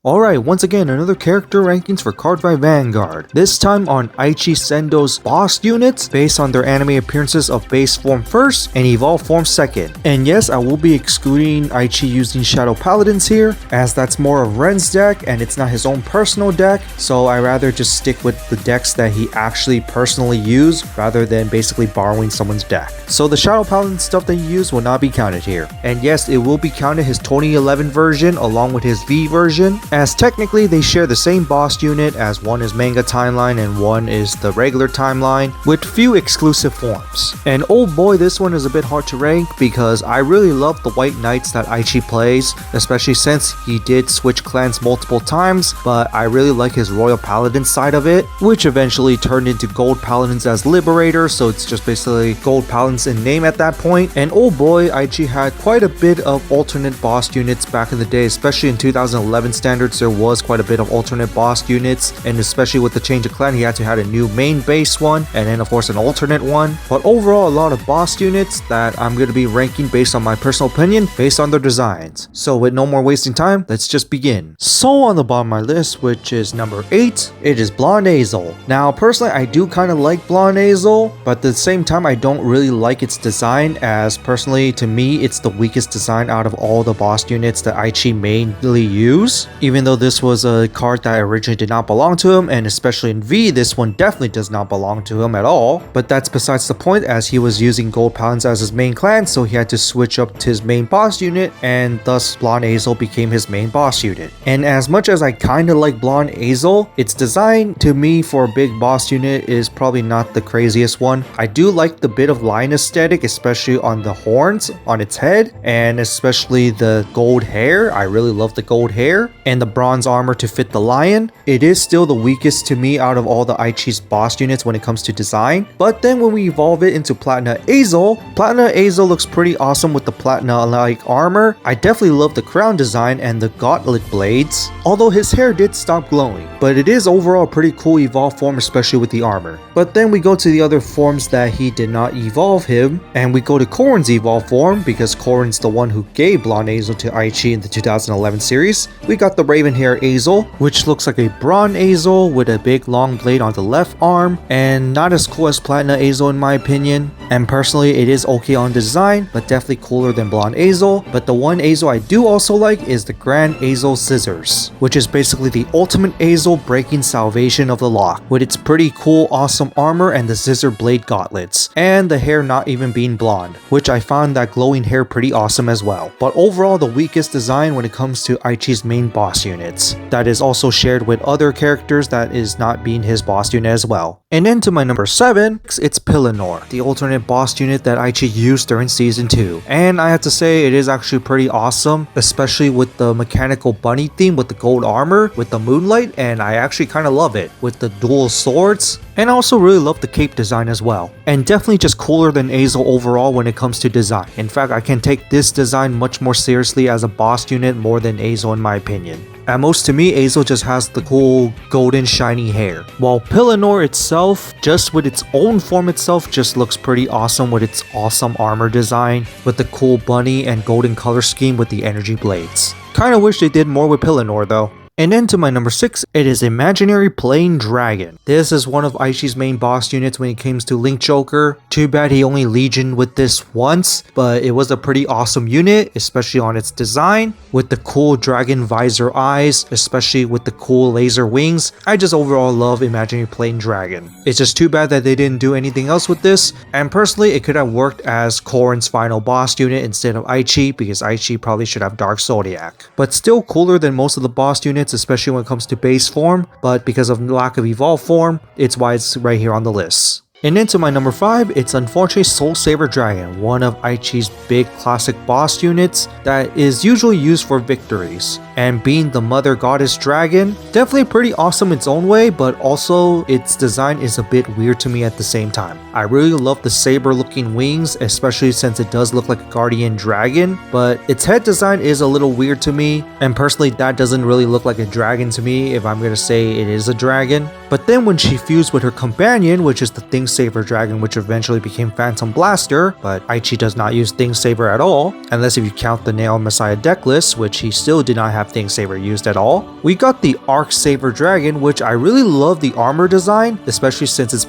Alright, once again, another character rankings for Cardfight Vanguard. This time on Aichi Sendou's boss units, based on their anime appearances of base form first and evolve form second. And yes, I will be excluding Aichi using Shadow Paladins here, as that's more of Ren's deck and it's not his own personal deck, so I rather just stick with the decks that he actually personally used, rather than basically borrowing someone's deck. So the Shadow Paladin stuff that he used will not be counted here. And yes, it will be counted his 2011 version along with his V version, as technically they share the same boss unit, as one is manga timeline and one is the regular timeline, with few exclusive forms. And oh boy, this one is a bit hard to rank because I really love the white knights that Aichi plays, especially since he did switch clans multiple times, but I really like his royal paladin side of it, which eventually turned into gold paladins as liberators, so it's just basically gold paladins in name at that point. And oh boy, Aichi had quite a bit of alternate boss units back in the day, especially in 2011 standards. There was quite a bit of alternate boss units, and especially with the change of clan, he had to have a new main base one and then of course an alternate one. But overall, a lot of boss units that I'm going to be ranking based on my personal opinion, based on their designs. So with no more wasting time, let's just begin. So on the bottom of my list, which is number 8, it is Blond Ezel. Now personally, I do kind of like Blond Ezel, but at the same time I don't really like its design, as personally to me it's the weakest design out of all the boss units that Aichi mainly use, even though this was a card that originally did not belong to him, and especially in V, this one definitely does not belong to him at all. But that's besides the point, as he was using gold paladins as his main clan, so he had to switch up to his main boss unit, and thus Blond Ezel became his main boss unit. And as much as I kinda like Blond Ezel, its design to me for a big boss unit is probably not the craziest one. I do like the bit of lion aesthetic, especially on the horns on its head, and especially the gold hair. I really love the gold hair and the bronze armor to fit the lion. It is still the weakest to me out of all the Aichi's boss units when it comes to design. But then when we evolve it into Platinum Ezel looks pretty awesome with the platinum-like armor. I definitely love the crown design and the gauntlet blades, although his hair did stop glowing. But it is overall a pretty cool evolve form, especially with the armor. But then we go to the other forms that he did not evolve him, and we go to Corrin's evolve form, because Corrin's the one who gave Blond Ezel to Aichi in the 2011 series. We got the Raven Hair Ezel, which looks like a Blond Ezel with a big long blade on the left arm, and not as cool as Platinum Ezel in my opinion. And personally, it is okay on design, but definitely cooler than Blond Ezel. But the one Ezel I do also like is the Grand Ezel Scissors, which is basically the ultimate Ezel breaking salvation of the lock, with its pretty cool awesome armor and the scissor blade gauntlets, and the hair not even being blonde, which I found that glowing hair pretty awesome as well. But overall, the weakest design when it comes to Aichi's main boss units, that is also shared with other characters that is not being his boss unit as well. And then to my number 7, it's Pellinore, the alternate boss unit that Aichi used during season 2. And I have to say, it is actually pretty awesome, especially with the mechanical bunny theme with the gold armor with the moonlight, and I actually kind of love it with the dual swords. And I also really love the cape design as well, and definitely just cooler than Ezel overall when it comes to design. In fact, I can take this design much more seriously as a boss unit more than Ezel in my opinion. At most to me, Ezel just has the cool golden shiny hair, while Pellinore itself, just with its own form itself, just looks pretty awesome with its awesome armor design, with the cool bunny and golden color scheme with the energy blades. Kinda wish they did more with Pellinore though. And then to my number 6, it is Imaginary Plane Dragon. This is one of Aichi's main boss units when it comes to Link Joker. Too bad he only legioned with this once, but it was a pretty awesome unit, especially on its design, with the cool dragon visor eyes, especially with the cool laser wings. I just overall love Imaginary Plane Dragon. It's just too bad that they didn't do anything else with this, and personally it could have worked as Corrin's final boss unit instead of Aichi, because Aichi probably should have Dark Zodiac. But still cooler than most of the boss units, especially when it comes to base form, but because of lack of evolve form, it's why it's right here on the list. And into my number 5, it's unfortunately Soul Saber Dragon, one of Aichi's big classic boss units that is usually used for victories. And being the mother goddess dragon, definitely pretty awesome its own way, but also its design is a bit weird to me at the same time. I really love the saber looking wings, especially since it does look like a guardian dragon, but its head design is a little weird to me, and personally that doesn't really look like a dragon to me if I'm gonna say it is a dragon. But then when she fused with her companion, which is the Thing Saver Dragon, which eventually became Phantom Blaster, but Aichi does not use Thing Saver at all, unless if you count the Nail Messiah deck list, which he still did not have have Thing Saber used at all. We got the Arc Saber Dragon, which I really love the armor design, especially since it's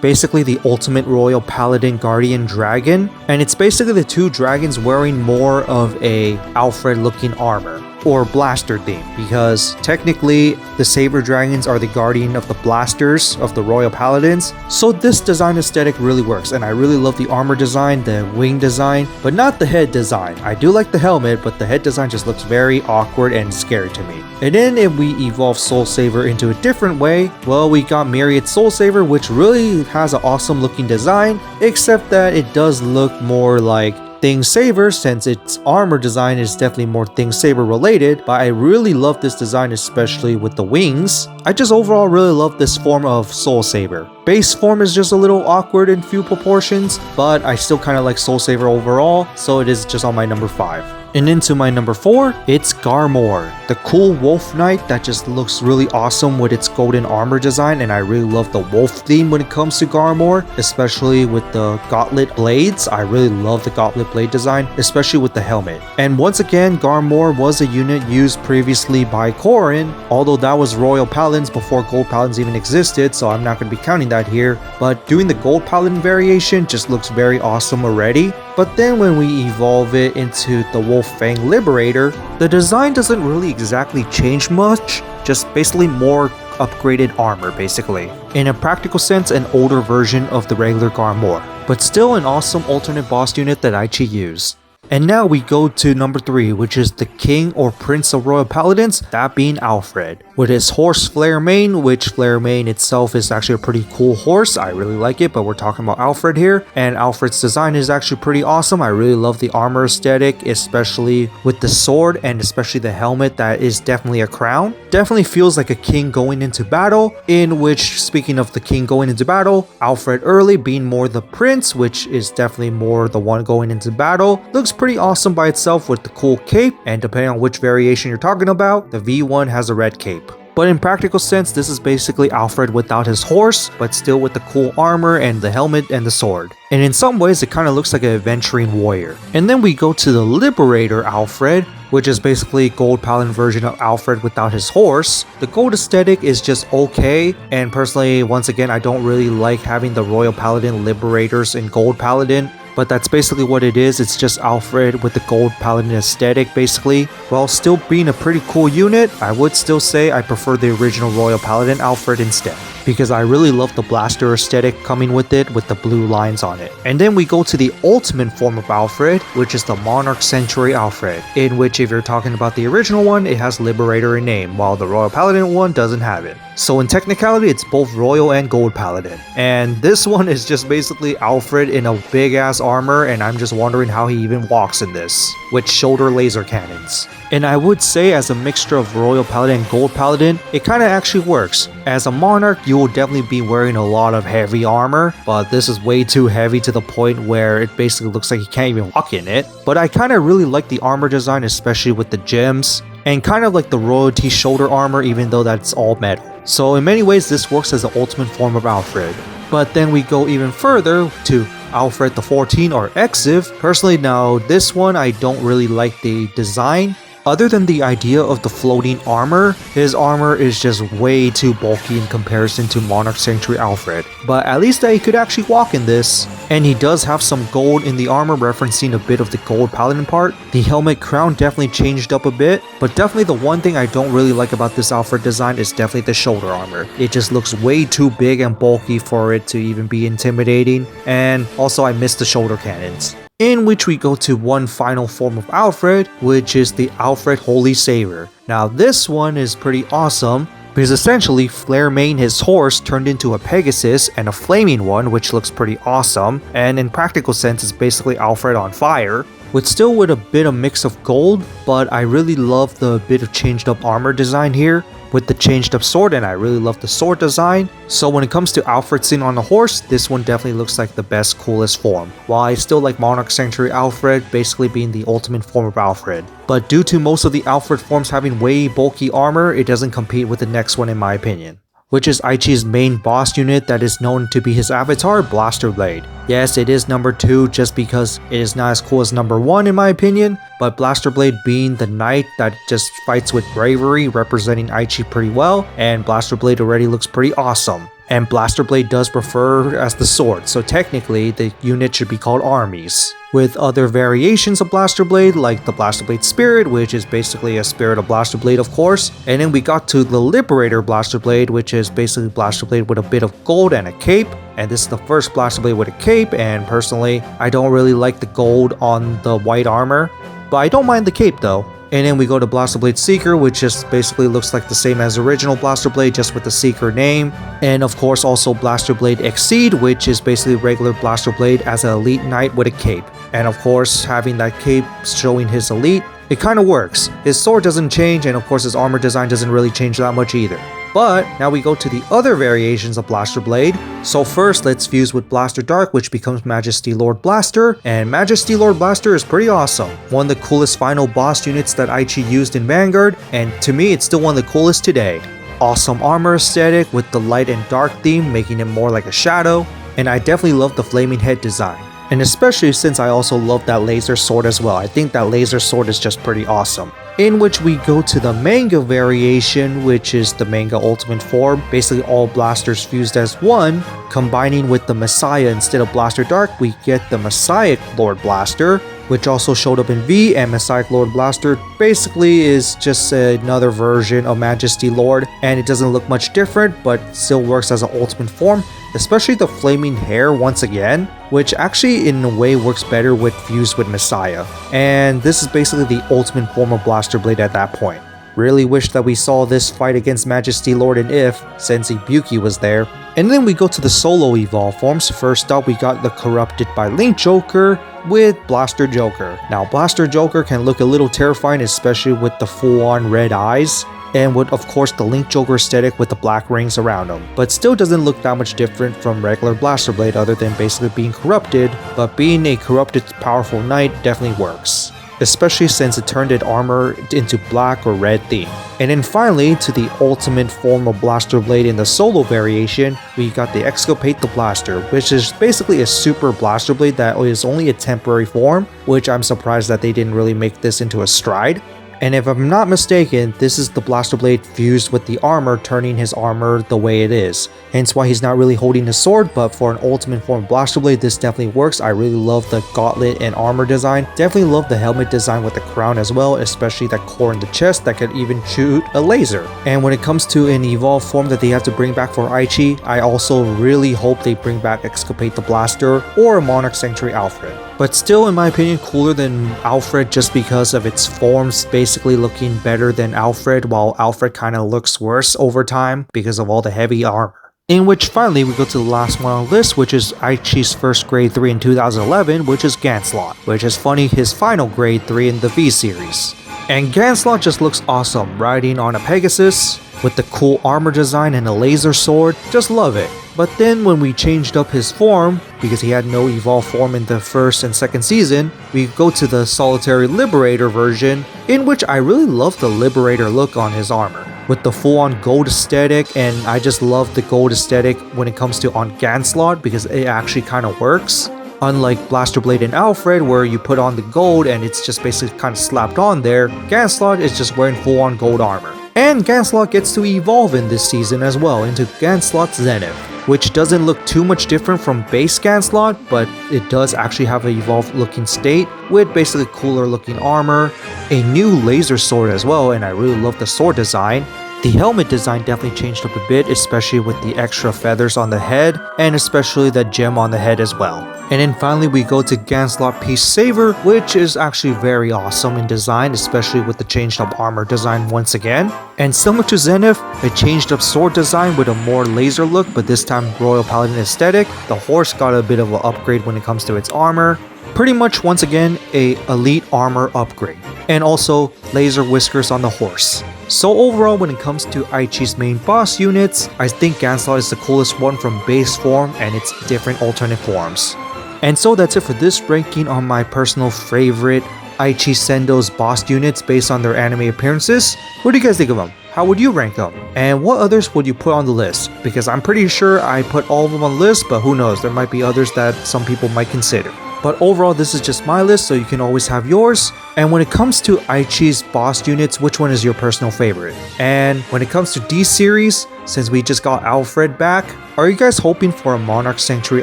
basically the ultimate Royal Paladin Guardian Dragon, and it's basically the two dragons wearing more of a Alfred looking armor or blaster theme, because technically the Saber Dragons are the guardian of the blasters of the Royal Paladins. So this design aesthetic really works, and I really love the armor design, the wing design, but not the head design. I do like the helmet, but the head design just looks very awkward and scary to me. And then if we evolve Soul Saver into a different way, well, we got Myriad Soul Saver, which really has an awesome looking design, except that it does look more like Thing Saber, since its armor design is definitely more Thing Saber related, but I really love this design, especially with the wings. I just overall really love this form of Soul Saber. Base form is just a little awkward in few proportions, but I still kind of like Soul Saber overall, so it is just on my number 5. And into my number 4, it's Garmore, the cool wolf knight that just looks really awesome with its golden armor design, and I really love the wolf theme when it comes to Garmore, especially with the gauntlet blades. I really love the gauntlet blade design, especially with the helmet. And once again, Garmore was a unit used previously by Corrin, although that was Royal Paladins before Gold Paladins even existed, so I'm not going to be counting that here, but doing the Gold Paladin variation just looks very awesome already. But then when we evolve it into the Wolf Fang Liberator, the design doesn't really exactly change much, just basically more upgraded armor basically. In a practical sense, an older version of the regular Garmore, but still an awesome alternate boss unit that Aichi used. And now we go to number 3, which is the King or Prince of Royal Paladins, that being Alfred. With his horse Flare Mane, which Flare Mane itself is actually a pretty cool horse. I really like it, but we're talking about Alfred here. And Alfred's design is actually pretty awesome. I really love the armor aesthetic, especially with the sword and especially the helmet that is definitely a crown. Definitely feels like a king going into battle, in which, speaking of the king going into battle, Alfred early being more the prince, which is definitely more the one going into battle, looks pretty awesome by itself with the cool cape, and depending on which variation you're talking about, the V1 has a red cape. But in practical sense, this is basically Alfred without his horse, but still with the cool armor and the helmet and the sword. And in some ways, it kind of looks like an adventuring warrior. And then we go to the Liberator Alfred, which is basically Gold Paladin version of Alfred without his horse. The gold aesthetic is just okay, and personally, once again, I don't really like having the Royal Paladin Liberators in Gold Paladin. But that's basically what it is. It's just Alfred with the Gold Paladin aesthetic basically. While still being a pretty cool unit, I would still say I prefer the original Royal Paladin Alfred instead, because I really love the blaster aesthetic coming with it with the blue lines on it. And then we go to the ultimate form of Alfred, which is the Monarch Sanctuary Alfred, in which if you're talking about the original one, it has Liberator in name, while the Royal Paladin one doesn't have it. So in technicality, it's both Royal and Gold Paladin. And this one is just basically Alfred in a big ass armor, and I'm just wondering how he even walks in this, with shoulder laser cannons. And I would say as a mixture of Royal Paladin and Gold Paladin, it kind of actually works. As a Monarch, you will definitely be wearing a lot of heavy armor, but this is way too heavy to the point where it basically looks like you can't even walk in it. But I kind of really like the armor design, especially with the gems, and kind of like the royalty shoulder armor, even though that's all metal. So in many ways, this works as the ultimate form of Alfred. But then we go even further to Alfred the 14 or Exiv. Personally, now this one I don't really like the design. Other than the idea of the floating armor, his armor is just way too bulky in comparison to Monarch Sanctuary Alfred. But at least he could actually walk in this. And he does have some gold in the armor, referencing a bit of the Gold Paladin part. The helmet crown definitely changed up a bit, but definitely the one thing I don't really like about this Alfred design is definitely the shoulder armor. It just looks way too big and bulky for it to even be intimidating, and also I miss the shoulder cannons. In which we go to one final form of Alfred, which is the Alfred Holy Savior. Now this one is pretty awesome, because essentially Flare Mane, his horse, turned into a Pegasus and a flaming one, which looks pretty awesome, and in practical sense it's basically Alfred on fire, with a bit of mix of gold, but I really love the bit of changed up armor design here with the changed up sword, and I really love the sword design. So when it comes to Alfred sitting on a horse, this one definitely looks like the best, coolest form, while I still like Monarch Sanctuary Alfred basically being the ultimate form of Alfred. But due to most of the Alfred forms having way bulky armor, it doesn't compete with the next one in my opinion. which is Aichi's main boss unit that is known to be his avatar, Blaster Blade. Yes, it is number 2 just because it is not as cool as number 1 in my opinion, but Blaster Blade being the knight that just fights with bravery, representing Aichi pretty well, and Blaster Blade already looks pretty awesome. And Blaster Blade does refer as the sword, so technically the unit should be called armies. With other variations of Blaster Blade like the Blaster Blade Spirit, which is basically a spirit of Blaster Blade of course, and then we got to the Liberator Blaster Blade, which is basically Blaster Blade with a bit of gold and a cape, and this is the first Blaster Blade with a cape, and personally I don't really like the gold on the white armor, but I don't mind the cape though. And then we go to Blaster Blade Seeker, which just basically looks like the same as original Blaster Blade, just with the Seeker name. And of course also Blaster Blade Exceed, which is basically regular Blaster Blade as an elite knight with a cape. And of course having that cape showing his elite, it kind of works. His sword doesn't change, and of course his armor design doesn't really change that much either. But now we go to the other variations of Blaster Blade. So first let's fuse with Blaster Dark, which becomes Majesty Lord Blaster, and Majesty Lord Blaster is pretty awesome. One of the coolest final boss units that Aichi used in Vanguard, and to me it's still one of the coolest today. Awesome armor aesthetic with the light and dark theme making it more like a shadow, and I definitely love the flaming head design. And especially since I also love that laser sword as well. I think that laser sword is just pretty awesome. In which we go to the manga variation, which is the manga ultimate form, basically all blasters fused as one. Combining with the Messiah instead of Blaster Dark, we get the Messiah Lord Blaster, which also showed up in V, and Messiah Lord Blaster basically is just another version of Majesty Lord, and it doesn't look much different, but still works as an ultimate form, especially the flaming hair once again, which actually in a way works better with fused with Messiah. And this is basically the ultimate form of Blaster Blade at that point. Really wish that we saw this fight against Majesty Lord and If, since Ibuki was there. And then we go to the solo evolve forms. First up we got the Corrupted by Link Joker with Blaster Joker. Now Blaster Joker can look a little terrifying, especially with the full-on red eyes, and with of course the Link Joker aesthetic with the black rings around him, but still doesn't look that much different from regular Blaster Blade other than basically being corrupted, but being a corrupted powerful knight definitely works, especially since it turned its armor into black or red theme. And then finally, to the ultimate form of Blaster Blade in the solo variation, we got the Exculpate the Blaster, which is basically a super Blaster Blade that is only a temporary form, which I'm surprised that they didn't really make this into a stride. And if I'm not mistaken, this is the Blaster Blade fused with the armor, turning his armor the way it is. Hence why he's not really holding his sword, but for an ultimate form of Blaster Blade, this definitely works. I really love the gauntlet and armor design. Definitely love the helmet design with the crown as well, especially that core in the chest that could even shoot a laser. And when it comes to an evolved form that they have to bring back for Aichi, I also really hope they bring back Exculpate the Blaster or Monarch Sanctuary Alfred. But still, in my opinion, cooler than Alfred just because of its forms basically looking better than Alfred, while Alfred kind of looks worse over time because of all the heavy armor. In which finally we go to the last one on the list, which is Aichi's first grade 3 in 2011, which is Gancelot, which is funny, his final grade 3 in the V series. And Gancelot just looks awesome, riding on a Pegasus with the cool armor design and a laser sword, just love it. But then when we changed up his form, because he had no evolved form in the first and second season, we go to the Solitary Liberator version, in which I really love the Liberator look on his armor, with the full-on gold aesthetic, and I just love the gold aesthetic when it comes to on Gancelot because it actually kind of works. Unlike Blaster Blade and Alfred where you put on the gold and it's just basically kind of slapped on there, Gancelot is just wearing full-on gold armor. And Gancelot gets to evolve in this season as well into Gancelot Zenith, which doesn't look too much different from base Gancelot, but it does actually have an evolved looking state with basically cooler looking armor, a new laser sword as well, and I really love the sword design. The helmet design definitely changed up a bit, especially with the extra feathers on the head, and especially the gem on the head as well. And then finally we go to Gancelot Peace Saver, which is actually very awesome in design, especially with the changed up armor design once again. And similar to Zenith, a changed up sword design with a more laser look, but this time Royal Paladin aesthetic. The horse got a bit of an upgrade when it comes to its armor. Pretty much once again a elite armor upgrade, and also laser whiskers on the horse. So overall, when it comes to Aichi's main boss units, I think Gancelot is the coolest one from base form and its different alternate forms. And so that's it for this ranking on my personal favorite Aichi Sendou's boss units based on their anime appearances. What do you guys think of them? how would you rank them? And what others would you put on the list? Because I'm pretty sure I put all of them on the list, but who knows, there might be others that some people might consider. But overall, this is just my list, so you can always have yours. And when it comes to Aichi's boss units, which one is your personal favorite? And when it comes to D-Series, since we just got Alfred back, are you guys hoping for a Monarch Sanctuary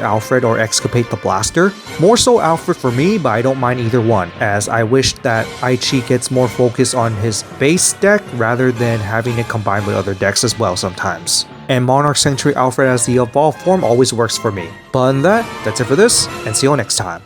Alfred or Excavate the Blaster? More so Alfred for me, but I don't mind either one, as I wish that Aichi gets more focus on his base deck rather than having it combined with other decks as well sometimes. And Monarch Sanctuary Alfred as the evolved form always works for me. But other than that, that's it for this, and see you all next time.